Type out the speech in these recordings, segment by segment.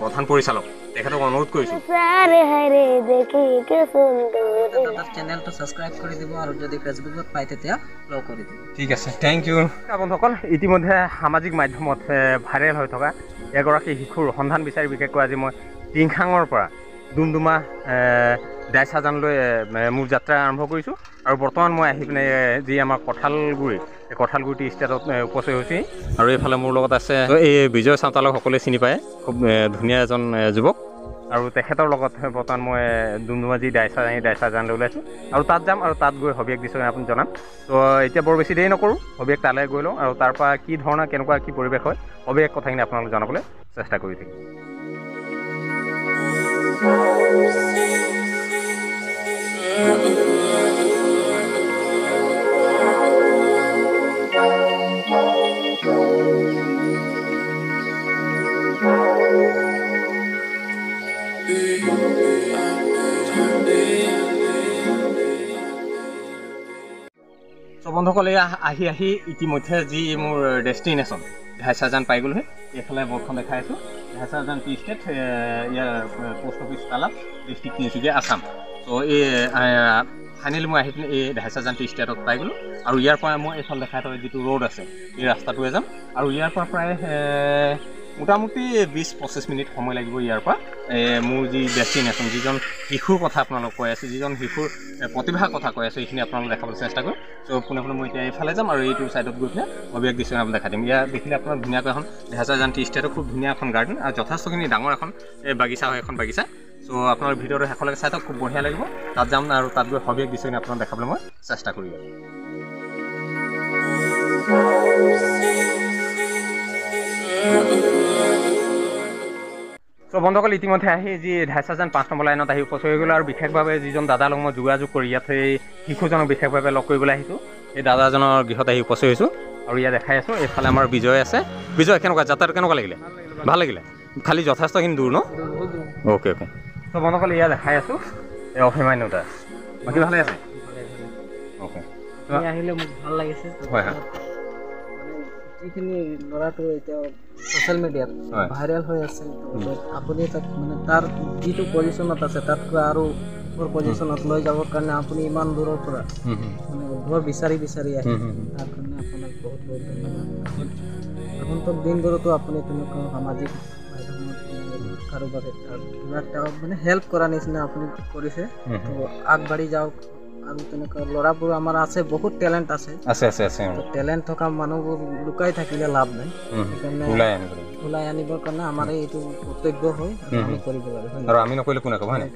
প্ৰধান পৰিচালক তেখেতক অনুৰোধ কৰিছোঁ চেনেলটো ছাবস্ক্ৰাইব কৰি দিব আৰু যদি ফেচবুকত পায় তেতিয়া ফ'ল' কৰি দিব। ঠিক আছে, থেংক ইউ। বন্ধুসকল, ইতিমধ্যে সামাজিক মাধ্যমত ভাইৰেল হৈ থকা এগৰাকী শিশুৰ সন্ধান বিচাৰি বিশেষকৈ আজি মই টিংখাঙৰ পৰা ডুমডুমা দাইচাজানলৈ মোৰ যাত্ৰা আৰম্ভ কৰিছোঁ। আৰু বৰ্তমান মই আহি পিনে যি আমাৰ কঁঠালগুৰি ষ্টেটত উপস্থিত হৈছোঁ। আৰু এইফালে মোৰ লগত আছে এই বিজয় চাওতালক সকলোৱে চিনি পায়, খুব ধুনীয়া এজন যুৱক। আৰু তেখেতৰ লগত বৰ্তমান মই ডুমডুমা যি দাইচাজানলৈ ওলাইছোঁ আৰু তাত যাম আৰু তাত গৈ সবিশেষ দিছোঁ আপুনি জনাম। তো এতিয়া বৰ বেছি দেৰি নকৰোঁ, সবিশেষ তালৈ গৈ লওঁ আৰু তাৰ পৰা কি ধৰণৰ কেনেকুৱা কি পৰিৱেশ হয় সবিশেষ কথাখিনি আপোনালোক জনাবলৈ চেষ্টা কৰি থাকিম। বন্ধুসকল, আহি ইতিমধ্যে যি মোৰ ডেষ্টিনেশ্যন দাইচাজান পাই গ'লোহি। এইফালে বৰ্ডখন দেখাই আছোঁ, দাইচাজান টি ষ্টেট, ইয়াৰ post office Talap, district Tinsukia, Assam. ত' এই ফাইনেলি মই আহি পিনে এই দাইচাজান টি ষ্টেটত পাই গ'লোঁ। আৰু ইয়াৰ পৰা মই এইফালে দেখাই থকা যিটো ৰোড আছে এই ৰাস্তাটোৱে যাম। আৰু ইয়াৰ পৰা প্ৰায় মোটামুটি 20-25 মিনিট সময় লাগিব ইয়াৰ পৰা মোৰ যি ডেষ্টিনেশ্যন, যিজন শিশুৰ কথা আপোনালোক কৈ আছে, যিজন শিশুৰ প্ৰতিভাৰ কথা কৈ আছে, এইখিনি আপোনালোক দেখাবলৈ চেষ্টা কৰিম। চ' পোনে মই এতিয়া এইফালে যাম আৰু এইটো ছাইডত গৈ পিনে সবিশেষ দৃশ্য আপোনাক দেখাই দিম। ইয়াত দেখিলে আপোনাৰ ধুনীয়াকৈ এখন দাইচাজান টি ষ্টেটৰ খুব ধুনীয়া এখন গাৰ্ডেন আৰু যথেষ্টখিনি ডাঙৰ এখন বাগিচা হয়, এখন বাগিচা। চ' আপোনাৰ ভিডিঅ'টো শেষলৈকে চাই থাকক, খুব বঢ়িয়া লাগিব। তাত যাম আৰু তাত গৈ সবিশেষ দৃশ্যখিনি আপোনাক দেখাবলৈ মই চেষ্টা কৰি আছোঁ। চ' বন্ধুসকল, ইতিমধ্যে আহি যি দাইচাজান 5 নম্বৰ লাইনত আহি উপস্থিত হৈ গ'লোঁ। আৰু বিশেষভাৱে যিজন দাদাৰ লগত মই যোগাযোগ কৰি ইয়াত সেই শিশুজনক বিশেষভাৱে লগ কৰিবলৈ আহিছোঁ, এই দাদাজনৰ গৃহত আহি উপস্থিত হৈছোঁ। আৰু ইয়াত দেখাই আছোঁ, এইফালে আমাৰ বিজয় আছে। বিজয়, কেনেকুৱা যাত্ৰাটো কেনেকুৱা লাগিলে? ভাল লাগিলে, খালি যথেষ্টখিনি দূৰ ন? অ'কে। চ' বন্ধুসকল, ইয়াত দেখাই আছোঁ এই অভিমান্যু দাস, বাকী ভালে আছে? অ'কে, আহিলে মোক ভাল লাগিছে। হয়। যিখিনি ল'ৰাটো এতিয়া ছ'চিয়েল মিডিয়াত ভাইৰেল হৈ আছে, আপুনি তাক মানে তাৰ যিটো পজিশ্যনত আছে তাতকৈ আৰু ওপৰ পজিশ্যনত লৈ যাবৰ কাৰণে আপুনি ইমান দূৰৰ পৰা মানে ঘৰ বিচাৰি আহে, তাৰ কাৰণে আপোনাক বহুত ধন্যবাদ। আগন্তুক দিনবোৰতো আপুনি তেনেকুৱা সামাজিক মাধ্যমত কাৰোবাক এটা মানে হেল্প কৰা নিচিনা আপুনি কৰিছে। তো আগবাঢ়ি যাওক। আৰু তেনেকুৱা ল'ৰাবোৰ আমাৰ আছে, বহুত টেলেণ্ট আছে। টেলেণ্ট থকা মানুহবোৰ লুকাই থাকিলে লাভ নাই, সেইকাৰণে ওলাই আনিবৰ কাৰণে আমাৰ এইটো কৰ্তব্য হয় আৰু আমি কৰিব লাগে, আৰু আমি নকৰিলে কোনে ক'ব, হয় নাই?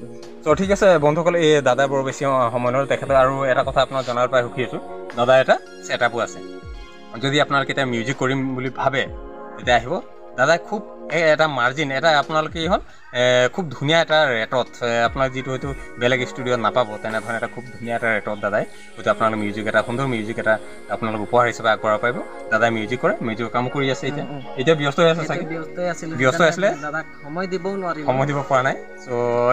ত' ঠিক আছে বন্ধুসকল, এই দাদা বৰ বেছি সময় নহ'ল তেখেতৰ। আৰু এটা কথা আপোনাক জনাৰ পৰা সুখী আছোঁ, দাদা এটা ছেটআপো আছে। যদি আপোনালোকে এতিয়া মিউজিক কৰিম বুলি ভাবে তেতিয়া আহিব। দাদাই খুব এটা মাৰ্জিন, এটা আপোনালোকে কি হ'ল খুব ধুনীয়া এটা ৰেটত, আপোনাক যিটো হয়তো বেলেগ ষ্টুডিঅ'ত নাপাব, তেনেধৰণে এটা খুব ধুনীয়া এটা ৰেটত দাদাই হয়তো আপোনালোকে মিউজিক এটা সুন্দৰ মিউজিক এটা আপোনালোক উপহাৰ হিচাপে আগবঢ়াব পাৰিব। দাদাই মিউজিক কৰে, মিউজিকৰ কাম কৰি আছে। এতিয়া ব্যস্ত হৈ আছে চাগে? ব্যস্ত আছিলে, সময় দিব পৰা নাই। চ'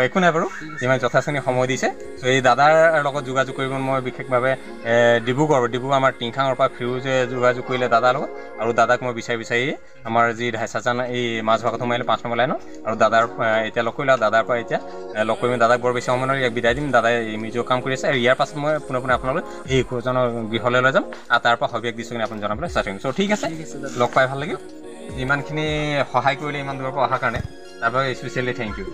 একো নাই বাৰু, যিমান যথেষ্টখিনি সময় দিছে। চ' এই দাদাৰ লগত যোগাযোগ কৰিব মই বিশেষভাৱে ডিব্ৰুগড় আমাৰ টিংখাঙৰ পৰা ফিৰোজে যোগাযোগ কৰিলে দাদাৰ লগত। আৰু দাদাক মই বিচাৰি আমাৰ যি দাইচাজান এই মাজভাগত সোমাইলে 5 নম্বৰ লাইনত। আৰু দাদাৰ এতিয়া লগ কৰিলে, আৰু দাদাৰ পৰা এতিয়া লগ কৰি দাদাক বৰ বেছি সময় ইয়াক বিদায় দিম। দাদাই মিউজিকৰ কাম কৰি আছে। আৰু ইয়াৰ পাছত মই পুনৰ আপোনালোক এই শিশুজনৰ গৃহলৈ লৈ যাম আৰু তাৰ পৰা সবিশেষ দৃশ্যখিনি আপুনি জনাবলৈ চেষ্টা কৰিম। চ' ঠিক আছে, লগ পাই ভাল লাগিল। যিমানখিনি সহায় কৰিলে ইমান দূৰৰ পৰা অহাৰ কাৰণে তাৰ পৰা স্পেচিয়েলি থেংক ইউ।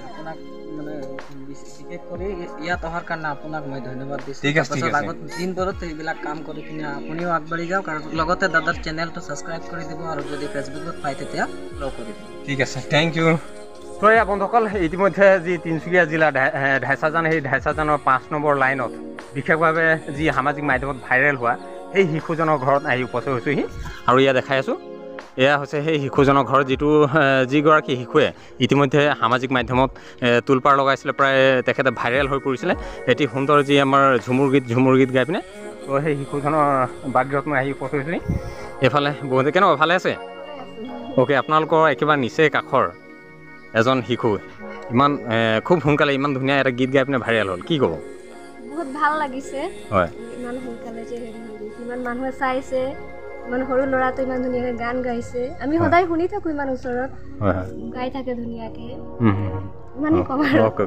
বিশেষ কৰি ইয়াত অহাৰ কাৰণে আপোনাক মই ধন্যবাদ দিছোঁ। ঠিক আছে। আগত দিনবোৰত এইবিলাক কাম কৰি কিনে আপুনিও আগবাঢ়ি যাওক, আৰু লগতে দাদাৰ চেনেলটো ছাবস্ক্ৰাইব কৰি দিব, আৰু যদি ফেচবুকত পায় তেতিয়া ফ'ল' কৰি দিব। ঠিক আছে, থেংক ইউ। চ' এয়া বন্ধুসকল, ইতিমধ্যে যি তিনিচুকীয়া জিলা দাইচাজান, সেই দাইচাজানৰ 5 নম্বৰ লাইনত বিশেষভাৱে যি সামাজিক মাধ্যমত ভাইৰেল হোৱা সেই শিশুজনৰ ঘৰত আহি উপস্থিত হৈছোঁহি। আৰু ইয়াত দেখাই আছোঁ, এয়া হৈছে সেই শিশুজনৰ ঘৰ, যিগৰাকী শিশুৱে ইতিমধ্যে সামাজিক মাধ্যমত তোলপাৰ লগাইছিলে, প্ৰায় তেখেতে ভাইৰেল হৈ পৰিছিলে এটি সুন্দৰ যি আমাৰ ঝুমুৰ গীত গাই পিনে। ত' সেই শিশুজনৰ বাগৃহত মই আহি উপস্থিত হৈছোঁহি। এইফালে বহুত কেনেকুৱা, ভালে আছে? অ'কে, আপোনালোকৰ একেবাৰে নিচেই কাষৰ এজন শিশু ইমান খুব সোনকালে ইমান ধুনীয়া এটা গীত গাই পিনে ভাইৰেল হ'ল, কি ক'ব? বহুত ভাল লাগিছে। হয়, ইমান সোনকালে যে ইমান মানুহে চাইছে, মানে সৰু ল'ৰাটো ইমান ধুনীয়াকৈ গান গাইছে আমি সদায় শুনি থাকোঁ ইমান ওচৰত গাই থাকে ধুনীয়াকৈ ইমানেই ক'ম আৰু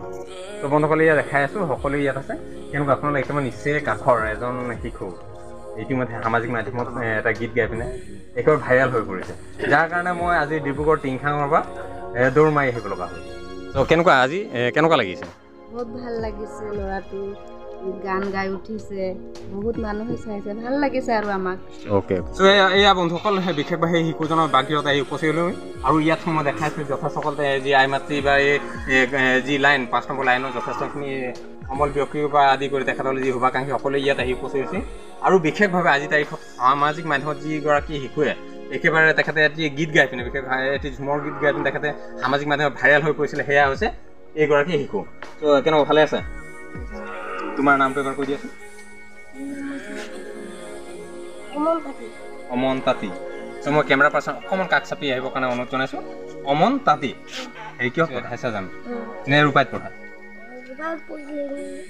তো বন্ধুসকলে ইয়াত দেখাই আছোঁ সকলো ইয়াত আছে কেনেকুৱা আপোনালোক একেবাৰে নিশ্চয় কাষৰ এজন শিশু ইতিমধ্যে সামাজিক মাধ্যমত এটা গীত গাই পিনে একেবাৰে ভাইৰেল হৈ পৰিছে যাৰ কাৰণে মই আজি ডিব্ৰুগড় টিংখাঙৰ পৰা দৌৰ মাৰি আহিব লগা হ'ল তো কেনেকুৱা আজি কেনেকুৱা লাগিছে বহুত ভাল লাগিছে ল'ৰাটো গান গাই উঠিছে বহুত মানুহে চাইছে ভাল লাগিছে আৰু আমাক অ'কে চ' এয়া বন্ধুসকল বিশেষভাৱে সেই শিশুজনৰ বাগিৰত আহি উপস্থিত লৈ আৰু ইয়াত মই দেখাইছোঁ যথেষ্টসকলে যি আই মাতৃ বা এই যি লাইন 5 নম্বৰ লাইনৰ যথেষ্টখিনি সমল ব্যক্তিৰ পৰা আদি কৰি তেখেতসকলে যি শুভাকাংক্ষী সকলোৱে ইয়াত আহি উপস্থিত হৈছে আৰু বিশেষভাৱে আজি তাৰিখত সামাজিক মাধ্যমত যিগৰাকী শিশুৱে একেবাৰে তেখেতে এটি গীত গাই পিনে বিশেষভাৱে এটি ঝুমৰ গীত গাই পিনে তেখেতে সামাজিক মাধ্যমত ভাইৰেল হৈ পৰিছিলে সেয়া হৈছে এইগৰাকী শিশু ত' কেনেকুৱা ভালে আছে তোমাৰ নামটো এবাৰ কৈ দিয়াচোন অমন তাঁতী চ' মই কেমেৰা পাৰ্চন অকণমান কাষ চাপি আহিবৰ কাৰণে অনুৰোধ জনাইছোঁ অমন তাঁতী হেৰি কিয় পঢ়াইছা জানো নে ৰূপাইত পঢ়া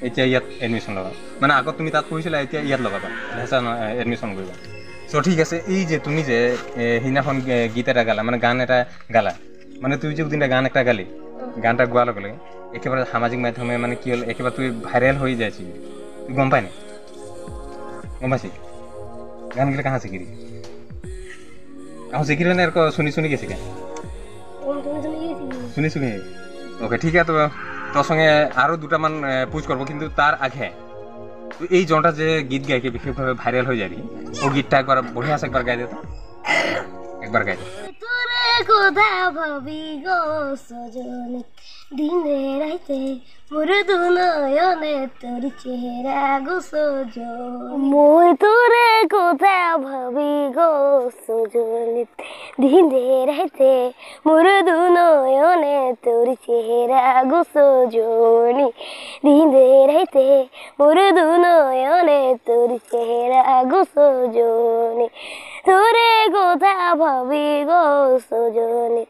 এতিয়া ইয়াত এডমিশ্যন লগাবা মানে আগত তুমি তাত পঢ়িছিলা এতিয়া ইয়াত লগাবা হেঁচা এডমিশ্যন কৰিবা চ' ঠিক আছে এই যে তুমি যে সেইদিনাখন গীত এটা গালা মানে গান এটা গালা মানে তুই যে দিনা গান এটা গালি গান এটা গোৱাৰ লগে লগে একেবাৰে সামাজিক মাধ্যমে মানে কি হ'ল একেবাৰে তুই ভাইৰেল হৈ যাইছি তুই গম পাই নাই গম পাইছি গানগিলা কাহা শিকিলি আহ শিকিলি নে শুনি গেছি কে শুনিছো কে ওকে ঠিক আছে তোর সঙ্গে আরও দুটামান পুজ করবো কিন্তু তার আগে তো এই জনটা যে গীত গাইকে বিশেষভাবে ভাইরাল হয়ে যাবি ও গীতটা একবার বঢ়িয়া আছে একবার গাই দে তো একবার গাই দে তোরে কোথা ভাবি গো সজনী দিনে রাইতে মোর দুনয়নে তোর চেহারা গো সজনী মই তোরে কোথা ভাবি গো সজনী দিনে রাইতে মোর দুনয়নে তোর চেহারা গো সজনী দিনে রাইতে মোর দুনয়নে তোর চেহারা গো সজনী তোরে কোথা ভাবি গো সজনী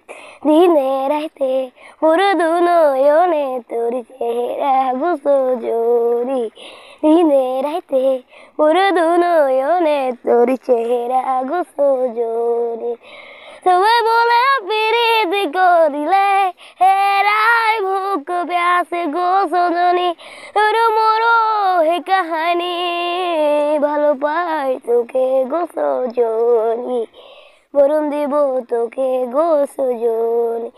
দিনে রাইতে মোর দুনয়নে তোর চেহারা গো সজনী দিনে রাইতে মোর দুনয়নে তোর চেহারা গো সজনী সবাই বলে পিরিত করিলে হেরাই ভুক প্যাসে গো সজনী তোর মোর হে কাহানি ভালো পাই তোকে গো সজনী বরণ দিব তোকে গো সজনী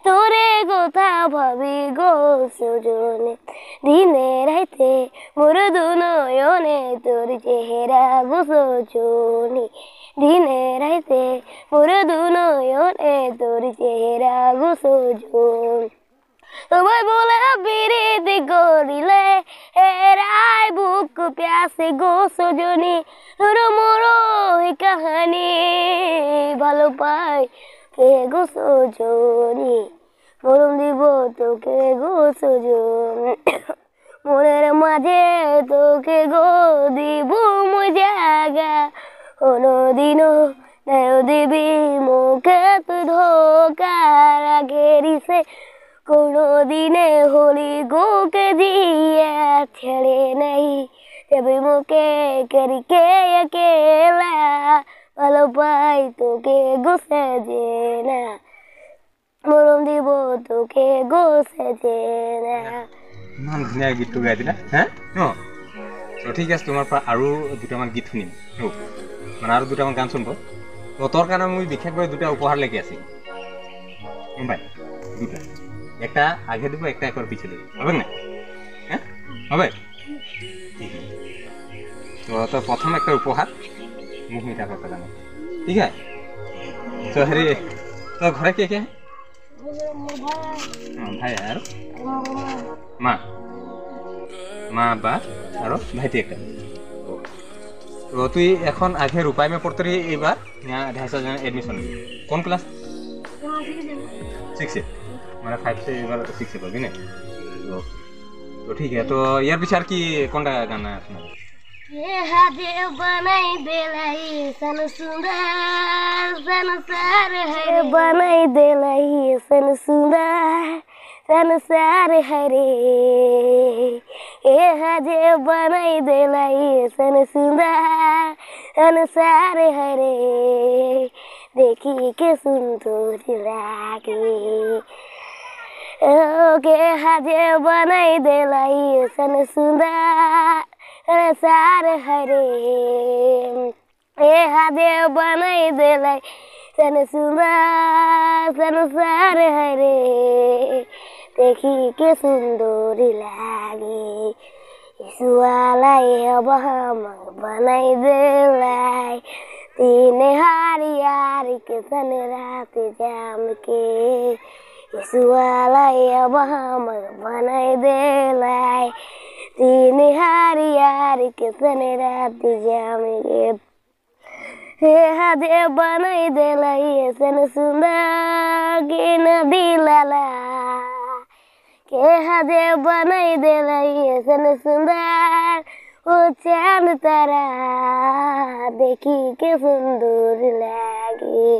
তোরে কথা ভাবি গো সজনী দিনে রাইতে মোর দুনয়নে তোর চেহারা গো সজনী দিনে রাইতে মোর দুনয়নে তোর চেহারা গো সজনী সবাই বলে পিরিত করিলে হেরাই বুক প্যাসে গো সজনী তোর মোর হে কাহানি ভালো পাই কে গো সজনী মরণ দিব তোকে গো সজনী মনের মাঝে তোকে গো দিব মই জাগা কোনোদিনও দেও দিবি মুখে তুই ধোকা ঘেরিছে কোনোদিনে হলি গোকে দিয়ে ছেড়ে নেই তবে মুখে করিকে একেলা ভালো পাই তোকে গোসে না মরণ দিব তোকে গোসে না ইমান ধুনীয়া গীতটো গাই দিলা হ্যাঁ তো ঠিক আছে তোমাৰ পৰা আৰু দুটামান গীত শুনিম মানে আৰু দুটামান গান শুনব তো তোৰ কাৰণে মই বিশেষভাৱে দুটা উপহাৰ লেখি আছি গম পাই দুটা একটা আগে দিব একটা একর পিছিয়ে দেবো হবে না হ্যাঁ হবে তো প্রথম একটা উপহার মুখ মিঠা করতে জানো ঠিক আছে তো হেরি তো ঘরে কে কে ভাই আর মা মা বা আর ভাইটি একটা তো তুই এখন আগে রূপাই মে পড়তে रही এবার ढाईसा एडमिशन कौन क्लास 6 মানে 5 से এবার 6 से পাবি না তো ঠিক আছে তো ইয়ার পিছার কি কোনটা গান আছে ये हाथे बनाई देलाई सन सुंदर संसार है बनाई देलाई सन सुंदर संसार है रे ए हजे बनाई देलाई सन सुंदर अनुसार हरे देखी के सुंदर लागे के हजे बनाई देलाई सन सुंदर अनुसार हरे ए हजे बनाई देलाई सन सुंदर अनुसार हरे देखी के सुंदर लागे ईसुआलाई अब हम बनाई देलाई तीन हारी के सन रात जाम के ईसुआलाई अब हम बनाई देलाई तीन हारी के सन रात जाम के हे हदे बनाई देलाई सन सुंदर के नदी लाला के हदे बनाई देलाई सन सुंदर ओ चांद तारा देखी के सुंदर लागे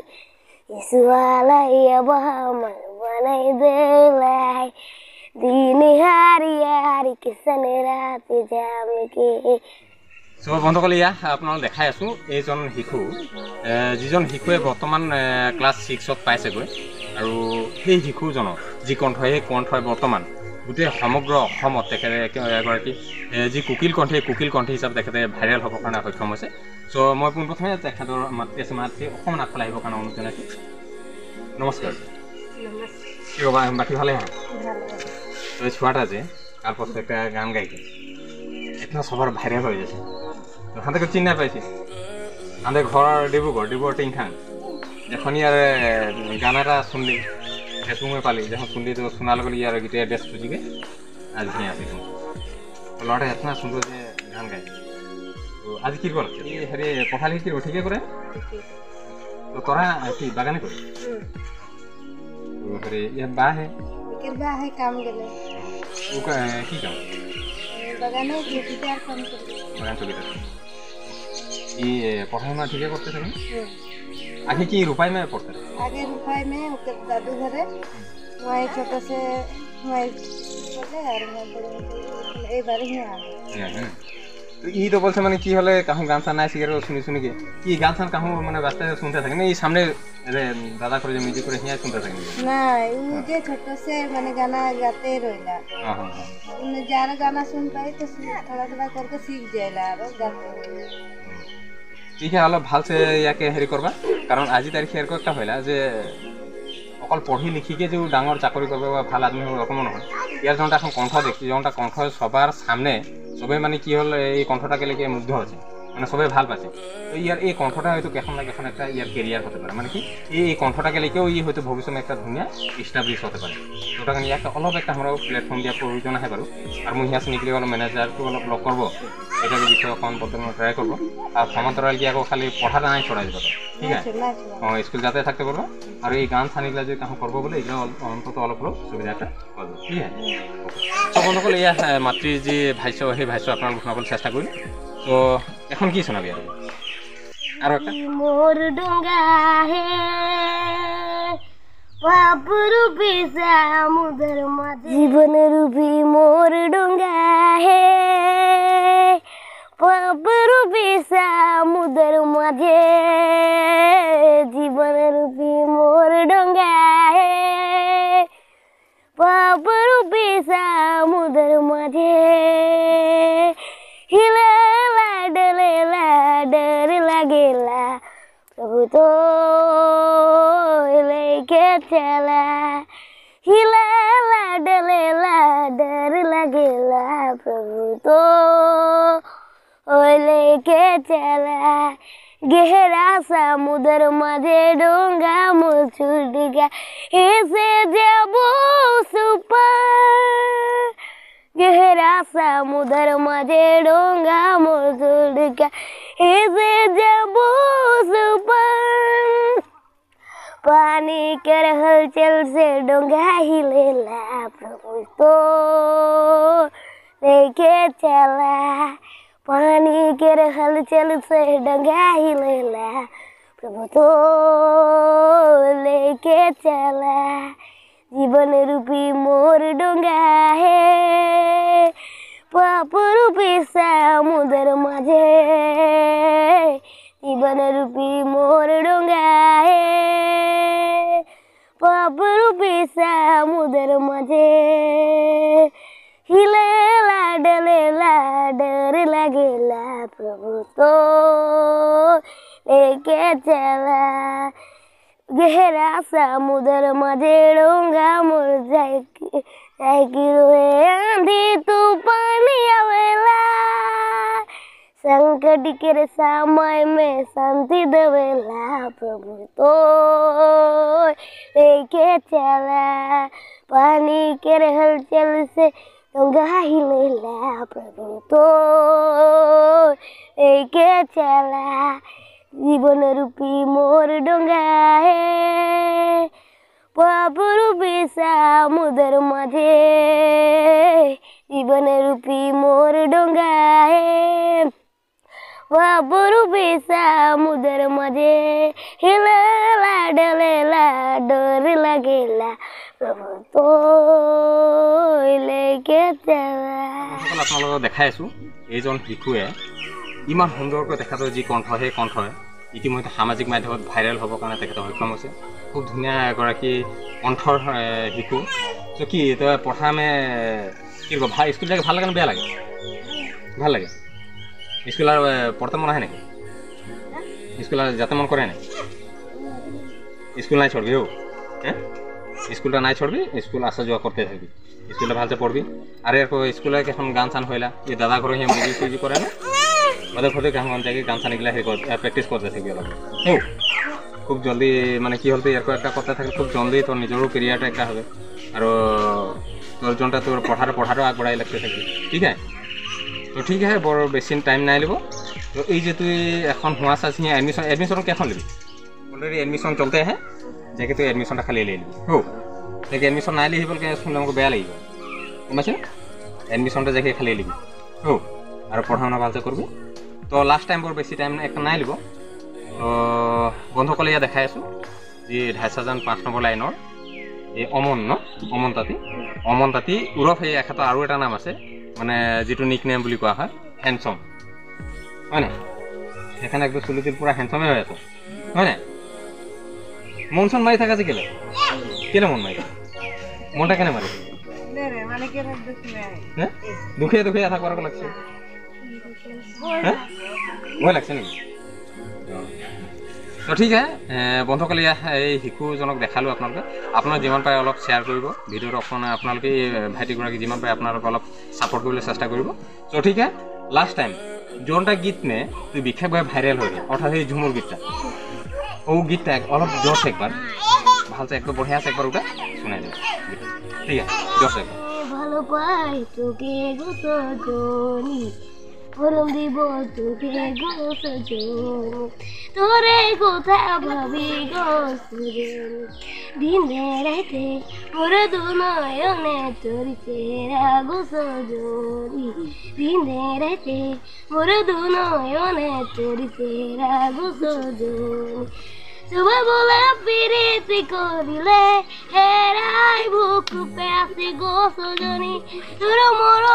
ईसुआलाई अब हम बनाई देलाई दिन हारी के सन रात जाम के সো বন্ধুসকল ইয়া আপোনালোক দেখাই আছোঁ এইজন শিশু যিজন শিশুৱে বৰ্তমান ক্লাছ 6ত পাইছেগৈ আৰু সেই শিশুজনৰ যি কণ্ঠ সেই কণ্ঠই বৰ্তমান গোটেই সমগ্ৰ অসমত তেখেতে এগৰাকী যি কুকিল কণ্ঠী হিচাপে তেখেতে ভাইৰেল হ'বৰ কাৰণে সক্ষম হৈছে চ' মই পোনপ্ৰথমে তেখেতৰ মাতৃ আছে মাতৃ অকণমান আগফালে আহিবৰ কাৰণে অনুৰোধ জনাইছোঁ নমস্কাৰ কি ক'বা বাকী ভালে হয় এই ছোৱাটা যে কালপথ একটা গান গাইছে এটা সবাৰ ভাইৰাল হয়ে যাচ্ছে হাতে চিন্তা পাইছি আমাদেৰ ঘৰ ডিব্ৰুগড় টিংখাং এখনই আর গানাটা শুনলি ফেসবুকে পালি যখন শুনলি তো শোনার লগে ইয়ার গীতে বেশ খুঁজিকে আজ নিয়ে আসি লড়াটা এত সুন্দর যে গান গাই তো আজ কি করছে হেরে পড়ালি কি ঠিকই করে তো তোরা কি বাগানে করি তো হেরে ইয়া বা হে কাম গেলে কি কাম বাগানে গিটার কাম করে বাগান চলে যাচ্ছে ये पढ़ाई ठीक है करते थे आगे की रुपए में पढ़ते थे आगे रुपए में ओके दादू घरे वही छोटे से वही बोले और मैं बड़े ए बार ही आ तो ई तो बोलते माने की হলে কাহু গান সান নাই সিগারে শুনি কি কি গান সান কাহু মানে রাস্তা শুনতে থাকে না এই সামনে রে দাদা করে যে মিউজিক করে হিয়া শুনতে থাকে না उ जे छोटे से माने गाना गाते रहिला हां हां उन जार गाना सुन पाए तो थोड़ा थोड़ा करके सीख जाइला और गाते ঠিক আছে অলপ ভালসে ইয়াকে হেৰি কৰবা কাৰণ আজি তাৰিখে এৰকো একটা হইলা যে অকল পঢ়ি লিখিকে যে ডাঙৰ চাকৰি কৰিব বা ভাল আদমি হ'ব অকনো নহয় ইয়াৰ যোনটা এখন কণ্ঠ দেখছি যোনটা কণ্ঠ সবার সামনে সবে মানে কি হল এই কণ্ঠটাকে লেগে মুগ্ধ হচ্ছে মানে সবে ভাল পাচ্ছে তো ইয়ার এই কণ্ঠটা হয়তো কেখন না কেখন একটা ইয়ার কেরিয়ার হতে পারে মানে কি এই কণ্ঠটাকে লেগেও ই হয়তো ভবিষ্যতে একটা ধুনীয়া ইস্টাবলিশ হতে পারে ওটা কাৰণে ইয়াকে অলপ একটা আমৰা প্ল্যাটফৰ্ম দিয়া প্ৰয়োজন আহে বাৰু আৰু মই হিয়াস নিকলি অলপ ম্যানেজাৰটো অলপ লগ কৰব এটাকে বিষয় অকণ বৰ্তমান ট্রাই করব আর সমান্তরাল কি আকৌ খালি পঢ়াটা নাই ছড়াই দিব ঠিক আছে স্কুল যাতে থাকতে পারবো আর এই গান সানিগুলা যে কাম করবো বলে এগুলো অন্তত অলপ হলেও সুবিধাটা পাবো ঠিক আছে সকলসকল এয়া মাতৃ যি ভাষ্য সেই ভাষ্য আপোনালোক শুনাবলৈ চেষ্টা কৰিম তো এখন কি শোনাবি আর একটা মোর ডোঙ্গা হে পাপ রূপী সমুদ্র মাঝে জীবন রূপী মোর ডোঙ্গা হে পাপ রূপী সমুদ্র মাঝে জীবন রূপী মোর ডোঙ্গা হে পাপ রূপী সমুদ্র মাঝে हिलेला डलेला डर लगेला प्रभु तो लेके चला हिलेला डलेला डर लगेला प्रभु तो लेके चला गहरा समुद्र मजे डोंगा मुछुड़ गया इसे जबू सुपर गहरा समुद्र मजे डोंगा मुझुड़ गया इसे जबू सुपर पानी के हलचल से डोंगा हिलेला प्रभु तो लेके चला पानी के हलचल से डोंगा हिलेला प्रभु तो लेके चला जीवन रूपी मोर डोंगा है পাপরূপী সমুদ্র মাঝে জীবন রূপী মোর ডোঙ্গায় পাপরূপী সমুদ্র মাঝে হিলেলা ডলেলা ডর লাগেলা প্রভু তো लेके चला गहरा समुद्र मजे डोंगा मुर जाएगी रोए आंधी तूफान आवेला संकट के समय में शांति देवेला प्रभु तो लेके चला पानी के हलचल से डोंगा हिलेला प्रभु तो लेके चला জীবন রূপী মোর ডোঙ্গায় পাপরূপী সমুদ্র মাঝে জীবন রূপী মোর ডোঙ্গায় পাপরূপী সমুদ্র মাঝে হিলেলা ডলেলা ডর লাগেলা প্রভু তো লেকে চলা আপোনালোকক দেখাই আছো এইজন শিশুৱে ইমান সুন্দৰকৈ তেখেতৰ যি কণ্ঠ সেই কণ্ঠই ইতিমধ্যে সামাজিক মাধ্যমত ভাইৰেল হ'বৰ কাৰণে তেখেতে সক্ষম হৈছে খুব ধুনীয়া এগৰাকী কণ্ঠৰ শিশু চ' কি তই প্ৰথমে কি ক'ব ভাল স্কুল যাই ভাল লাগে নে বেয়া লাগে ভাল লাগে স্কুল আৰু পঢ়তে মন আহে নেকি স্কুল আৰু যাতে মন কৰে নাই স্কুল নাই ছড়বি হ্যাঁ স্কুলটা নাই ছড়বি স্কুল আসা যাওয়া করতে থাকবি স্কুলটা ভালসে পড়বি আর এরপর স্কুলে এখন গান চান হইলা এই দাদা ঘরে হিয়া মিউজিক ফিউজিক করে না ওদের ঘরে গান যাই গান চান এগুলা প্র্যাকটিস করতে থাকবি অলপ হেউ খুব জলদি মানে কি হল তুই এরকম একটা করতে থাকলে খুব জলদি তোর নিজেরও কেরিয়ারটা একটা হবে আর তোর জনটা তোর পড়ারও আগবঢ়াই লাগতে থাকবি ঠিক আছে তো ঠিক আছে বড় বেশি টাইম নাই লিব তো এই যে তুই এখন হুয়া চাষ এডমিশন কেখন লিবি অলরেডি এডমিশন চলতে আহে যাকে তুই এডমিশনটা খালি লিবি হো যাকে এডমিশন নাই লিবি বলকে শুনলে আমাকে বেয়া লাগিব বুঝছেন এডমিশনটা যাকে খালি লিবি হো আর পড়াশোনা ভালসে করবি তো লাস্ট টাইম বৰ বেছি টাইম একটা নাই লিব তো বন্ধুসকলে ইয়াত দেখাই আছো যি 250,005 নম্বৰ লাইনৰ এই অমন তাঁতী উৰফ এই এখেতৰ আৰু এটা নাম আছে মানে যেটো নিক নেম বুলি কোৱা হয় হ্যান্ডসম হয় না এখানে একদম চুলিটির পুরা হ্যান্ডসমে হয়ে আছে হয় না মন চন মারি থাকা যে কেলে মন মারি মনটা কেন মারি দুখে দুখে এথা করা লাগছে হ্যাঁ ভয় লাগছে নাকি তো ঠিক আছে বন্ধুসকলে এই শিশুজনক দেখালোঁ আপোনালোকে আপোনাৰ যিমান পাৰে অলপ শ্বেয়াৰ কৰিব ভিডিঅ'টো আপোনালোকে এই ভাইটিগৰাকী যিমান পাৰে আপোনালোকে অলপ ছাপোৰ্ট কৰিবলৈ চেষ্টা কৰিব তো ঠিক আছে লাষ্ট টাইম जोनटा गीत में तो विख्यात भाइरल हो गया अर्थात ये झुमुर गीतटा वो गीतटा अलग जोश एक बार भाल से एक तो बढ़िया से एक बार उठा सुनाई दे ठीक है जोश एक ভালো পাই তোকে গো সজনী পরম দিব তোকে গো সজনী তোরে কথা ভাবি গো সজনী দিনে রাতে মোর দুনয়নে তোর চেহারা গো সজনী দিনে রাতে মোর দুনয়নে তোর চেহারা গো সজনী सुबह बोला प्रीति करिले हेराई भूख प्यासी गो सजनी तोर मोर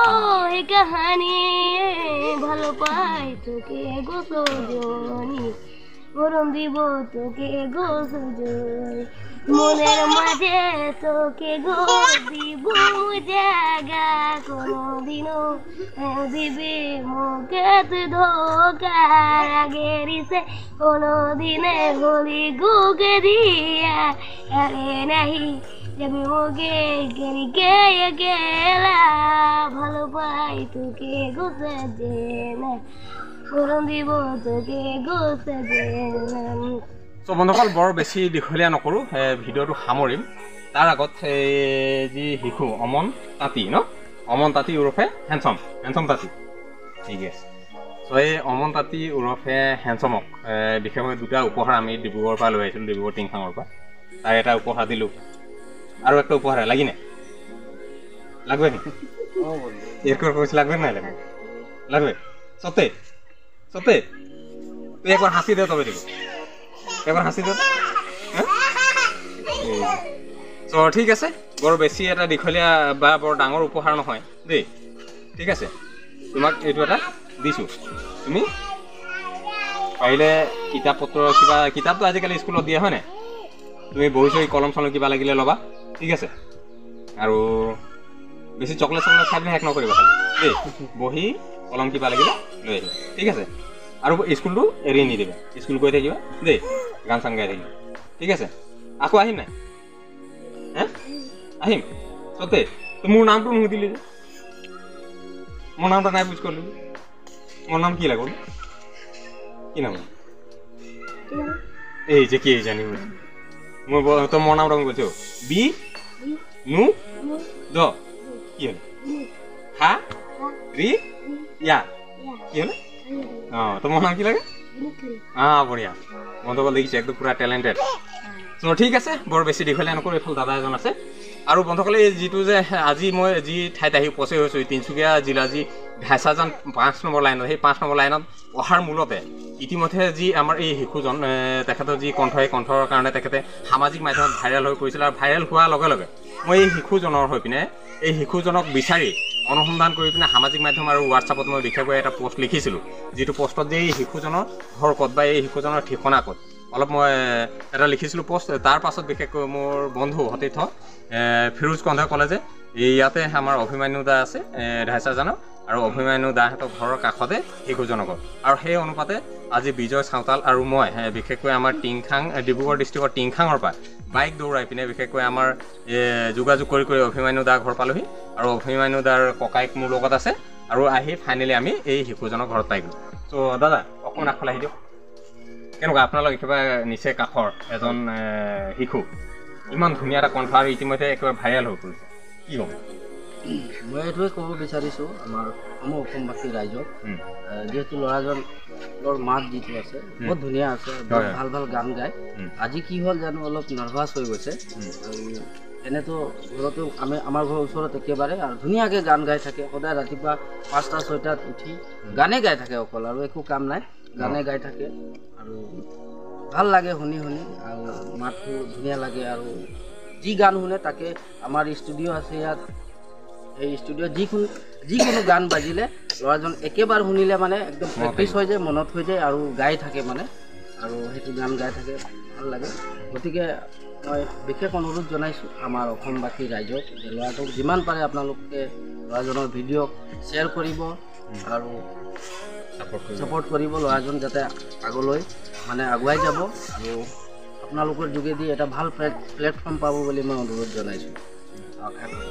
ए कहानी ভালো পাই তোকে গো সজনী মরণ দিব তোকে গো সজনী মনের মাঝে তোকে গো দিব জায়গা কোনদিনও দিবি মুখে ধোকা গেরিছে কোনদিনে হলি গুগে দিয়া আরে নাহি যাবি মুখে গেরি গে গেলা ভালো পাই তোকে গো সজনী মরণ দিব তোকে গো সজনী তো বন্ধুসকল বৰ বেছি দীঘলীয়া নকৰোঁ ভিডিঅ'টো সামৰিম তাৰ আগত যি শিশু অমন তাঁতী ওৰফে হেণ্ডচম তাঁতী ঠিক আছে চ' এই অমন তাঁতী ওৰফে হেণ্ডচমক বিশেষকৈ দুটা উপহাৰ আমি ডিব্ৰুগড়ৰ পৰা লৈ আহিছিলোঁ ডিব্ৰুগড় টিংখাঙৰ পৰা তাৰ এটা উপহাৰ দিলোঁ আৰু একটা উপহাৰ লাগি নাই লাগবে নেকি এরকম কৈছে লাগবে নাই লাগবে সত্যি তুই একবার হাসি দে তবে দিব এবার হাসি দে তো ঠিক আছে বৰ বেছি এটা দীঘলীয়া বা বৰ ডাঙৰ উপহাৰ নহয় দেই ঠিক আছে তোমাক এইটো এটা দিছোঁ তুমি পাৰিলে কিতাপ পত্ৰ কিবা কিতাপটো আজিকালি স্কুলত দিয়ে হয় নাই তুমি বহি চহি কলম চলম কিবা লাগিলে ল'বা ঠিক আছে আৰু বেছি চকলেট খাই পিনে শেষ নকৰিবা খালি দেই বহি কলম কিবা লাগিলে লৈ আহিবা ঠিক আছে আৰু স্কুলটো এৰি নিদিবা স্কুল গৈ থাকিবা দেই গান চান গাই থাকিবা ঠিক আছে আকৌ আহিম নাই হে আহিম সতে তো মোৰ নামটো নুসুধিলি যে মোৰ নামটা নাই বুজ কৰিলি মোৰ নাম কি লাগল কি নাম এই যে কি জানি মই তো মোৰ নামটা মই বলছো বি নু দ কি হল হা ৰি ইয়া কি হল তো মোৰ নাম কি লাগে বঢ়িয়া বন্ধুসকল দেখিছে একদম পুৰা টেলেণ্টেড তো ঠিক আছে বৰ বেছি দীঘলীয়া নকৰোঁ এইফালে দাদা এজন আছে আৰু বন্ধুসকলে যিটো যে আজি মই যি ঠাইত আহি উপস্থিত হৈছোঁ তিনিচুকীয়া জিলা যি ঢাইচাজান 5 নম্বৰ লাইনত সেই 5 নম্বৰ লাইনত অহাৰ মূলতে ইতিমধ্যে যি আমাৰ এই শিশুজন তেখেতৰ যি কণ্ঠ এই কণ্ঠৰ কাৰণে তেখেতে সামাজিক মাধ্যমত ভাইৰেল হৈ পৰিছিল আৰু ভাইৰেল হোৱাৰ লগে লগে মই এই শিশুজনৰ হৈ পিনে এই শিশুজনক বিচাৰি অনুসন্ধান কৰি পিনে সামাজিক মাধ্যম আৰু হোৱাটছআপত মই বিশেষকৈ এটা পোষ্ট লিখিছিলোঁ যিটো পোষ্টত যে এই শিশুজনৰ ঘৰ ক'ত বা এই শিশুজনৰ ঠিকনা ক'ত অলপ মই এটা লিখিছিলোঁ পোষ্ট তাৰ পাছত বিশেষকৈ মোৰ বন্ধু সতীৰ্থ ফিৰোজ কন্ধে ক'লে যে ইয়াতে আমাৰ অভিমান্যু দা আছে ঢাইচাজানৰ আৰু অভিমান্যু দাহঁতৰ ঘৰৰ কাষতে শিশুজনৰ ঘৰ আৰু সেই অনুপাতে আজি বিজয় চাওতাল আৰু মই বিশেষকৈ আমাৰ টিংখাং ডিব্ৰুগড় ডিষ্ট্ৰিক্টৰ টিংখাঙৰ পৰা বাইক দৌৰাই পিনে বিশেষকৈ আমাৰ যোগাযোগ কৰি অভিমান্যু দা ঘৰ পালোহি আৰু অভিমান্যু দাৰ ককাইক মোৰ লগত আছে আৰু আহি ফাইনেলি আমি এই শিশুজনৰ ঘৰত পাই গ'লোঁ ত' দাদা অকণমান আগফালে আহি দিয়ক কেনেকুৱা আপোনালোক একেবাৰে নিচে কাষৰ এজন শিশু ইমান ধুনীয়া এটা কণ্ঠ আৰু ইতিমধ্যে একেবাৰে ভাইৰেল হৈ পৰিছে কি ক'ব মই এইটোৱে ক'ব বিচাৰিছোঁ আমাৰ অসমবাসী ৰাইজক যিহেতু ল'ৰাজনৰ মাত যিটো আছে বহুত ধুনীয়া আছে ভাল ভাল গান গায় আজি কি হ'ল জানো অলপ নাৰ্ভাছ হৈ গৈছে এনেতো ঘৰতো আমাৰ ঘৰৰ ওচৰত একেবাৰে আৰু ধুনীয়াকৈ গান গাই থাকে সদায় ৰাতিপুৱা 5টা 6টাত উঠি গানে গাই থাকে অকল আৰু একো কাম নাই গানে গাই থাকে আৰু ভাল লাগে শুনি আৰু মাতটো ধুনীয়া লাগে আৰু যি গান শুনে তাকে আমাৰ ষ্টুডিঅ' আছে ইয়াত এই ষ্টুডিঅ'ত যিকোনো গান বাজিলে ল'ৰাজন একেবাৰে শুনিলে মানে একদম প্ৰেক্টিছ হৈ যায় মনত হৈ যায় আৰু গাই থাকে মানে আৰু সেইটো গান গাই থাকে ভাল লাগে গতিকে মই বিশেষ অনুৰোধ জনাইছোঁ আমাৰ অসমবাসী ৰাইজক যে ল'ৰাটোক যিমান পাৰে আপোনালোকে ল'ৰাজনৰ ভিডিঅ' শ্বেয়াৰ কৰিব আৰু ছাপোৰ্ট কৰিব ল'ৰাজন যাতে আগলৈ মানে আগুৱাই যাব আৰু আপোনালোকৰ যোগেদি এটা ভাল প্লেটফৰ্ম পাব বুলি মই অনুৰোধ জনাইছোঁ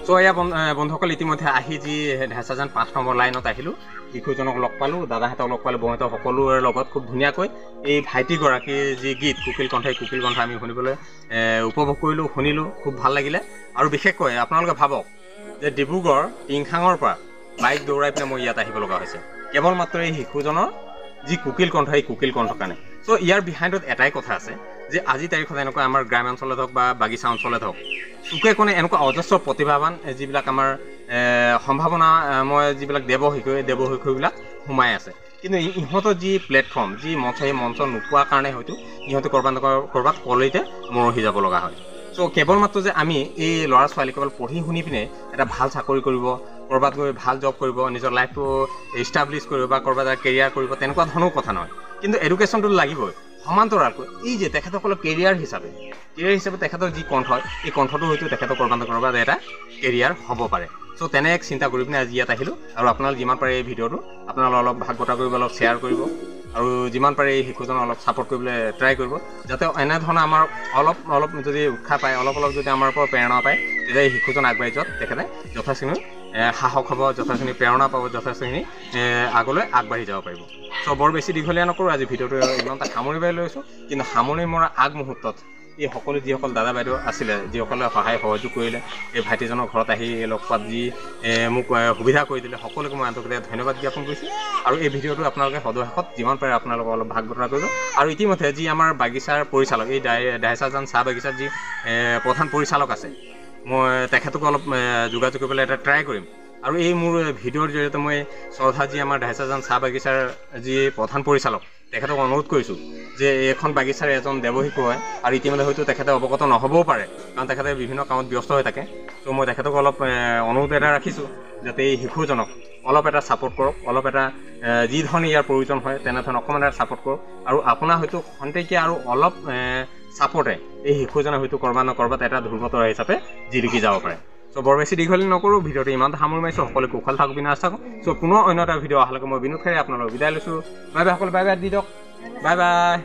চ' এয়া বন্ধুসকল ইতিমধ্যে আহি যি ঢাইচাজান 5 নম্বৰ লাইনত আহিলোঁ শিশুজনক লগ পালোঁ দাদাহঁতক লগ পালোঁ বৌহঁতক সকলোৰে লগত খুব ধুনীয়াকৈ এই ভাইটিগৰাকীৰ যি গীত কুকিল কণ্ঠ আমি শুনিবলৈ উপভোগ কৰিলোঁ শুনিলোঁ খুব ভাল লাগিলে আৰু বিশেষকৈ আপোনালোকে ভাবক যে ডিব্ৰুগড় টিংখাঙৰ পৰা বাইক দৌৰাই পিনে মই ইয়াত আহিব লগা হৈছে কেৱল মাত্ৰ এই শিশুজনৰ যি কুকিল কণ্ঠ এই কুকিল কণ্ঠৰ কাৰণে চ' ইয়াৰ বিহাইণ্ডত এটাই কথা আছে যে আজি তাৰিখত এনেকুৱা আমাৰ গ্ৰাম্যাঞ্চলত হওক বা বাগিচা অঞ্চলত হওক চুকে কোণে এনেকুৱা অজস্ৰ প্ৰতিভাৱান যিবিলাক আমাৰ সম্ভাৱনাময় যিবিলাক দেৱ শিশুবিলাক সোমাই আছে কিন্তু ইহঁতৰ যি প্লেটফৰ্ম যি মঞ্চ সেই মঞ্চ নোপোৱাৰ কাৰণে হয়তো ইহঁতে ক'ৰবাত কলৈতে মৰহি যাব লগা হয় চ' কেৱল মাত্ৰ যে আমি এই ল'ৰা ছোৱালী কেৱল পঢ়ি শুনি পিনে এটা ভাল চাকৰি কৰিব ক'ৰবাত গৈ ভাল জব কৰিব নিজৰ লাইফটো ইষ্টাব্লিছ কৰিব বা ক'ৰবাত কেৰিয়াৰ কৰিব তেনেকুৱা ধৰণৰ কথা নহয় কিন্তু এডুকেশ্যনটো লাগিবই সমান্তৰালকৈ এই যে তেখেতসকলৰ কেৰিয়াৰ হিচাপে তেখেতৰ যি কণ্ঠ এই কণ্ঠটো হয়তো তেখেতৰ ক'ৰবাত এটা কেৰিয়াৰ হ'ব পাৰে চ' তেনে এক চিন্তা কৰি পিনে আজি ইয়াত আহিলোঁ আৰু আপোনালোক যিমান পাৰে এই ভিডিঅ'টো আপোনালোকে অলপ ভাগ বতৰা কৰিব অলপ শ্বেয়াৰ কৰিব আৰু যিমান পাৰে এই শিশুজনক অলপ ছাপোৰ্ট কৰিবলৈ ট্ৰাই কৰিব যাতে এনেধৰণে আমাৰ অলপ যদি উৎসাহ পায় অলপ যদি আমাৰ পৰা প্ৰেৰণা পায় তেতিয়া এই শিশুজন আগবাঢ়ি যোৱাত তেখেতে যথেষ্টখিনি সাহস হ'ব যথেষ্টখিনি প্ৰেৰণা পাব যথেষ্টখিনি আগলৈ আগবাঢ়ি যাব পাৰিব চ' বৰ বেছি দীঘলীয়া নকৰোঁ আজি ভিডিঅ'টো ইমানটা সামৰিব লৈছোঁ কিন্তু সামৰি মৰা আগমুহূৰ্তত এই সকলো যিসকল দাদা বাইদেউ আছিলে যিসকলে সহায় সহযোগ কৰিলে এই ভাইটিজনৰ ঘৰত আহি লগ পাত যি মোক সুবিধা কৰি দিলে সকলোকে মই আন্তৰিকভাৱে ধন্যবাদ জ্ঞাপন কৰিছোঁ আৰু এই ভিডিঅ'টো আপোনালোকে সদশেষত যিমান পাৰে আপোনালোকে অলপ ভাগ বতৰা কৰিব আৰু ইতিমধ্যে যি আমাৰ বাগিচাৰ পৰিচালক এই ঢাইচাজান চাহ বাগিচাৰ যি প্ৰধান পৰিচালক আছে মই তেখেতকো অলপ যোগাযোগ কৰিবলৈ এটা ট্ৰাই কৰিম আৰু এই মোৰ ভিডিঅ'ৰ জৰিয়তে মই শ্ৰদ্ধা যি আমাৰ ঢাইচাজান চাহ বাগিচাৰ যি প্ৰধান পৰিচালক তেখেতক অনুৰোধ কৰিছোঁ যে এইখন বাগিচাৰ এজন দেৱশিশু হয় আৰু ইতিমধ্যে হয়তো তেখেতে অৱগত নহ'বও পাৰে কাৰণ তেখেতে বিভিন্ন কামত ব্যস্ত হৈ থাকে ত' মই তেখেতক অলপ অনুৰোধ এটা ৰাখিছোঁ যাতে এই শিশুজনক অলপ এটা ছাপোৰ্ট কৰক, অলপ এটা যি ধৰণে ইয়াৰ প্ৰয়োজন হয় তেনেধৰণে অকণমান এটা ছাপোৰ্ট কৰক। আৰু আপোনাৰ হয়তো খন্তেকীয়া আৰু অলপ ছাপোৰ্টে এই শিশুজনে হয়তো ক'ৰবাত এটা ধ্ৰুৱতৰা হিচাপে জিলিকি যাব পাৰে। চ' বৰ বেছি দীঘলীয়া নকৰোঁ, ভিডিঅ'টো ইমানতে সামৰি মাৰিছোঁ। সকলোৱে কুশল থাকক, বিনাশ থাকক। চ' পুনৰ অন্য এটা ভিডিঅ' অহালৈকে মই বিনোদ খাই আপোনালোকক বিদায় লৈছোঁ। বাই বাই সকলো, বাই বাই দি দিয়ক, বাই বাই।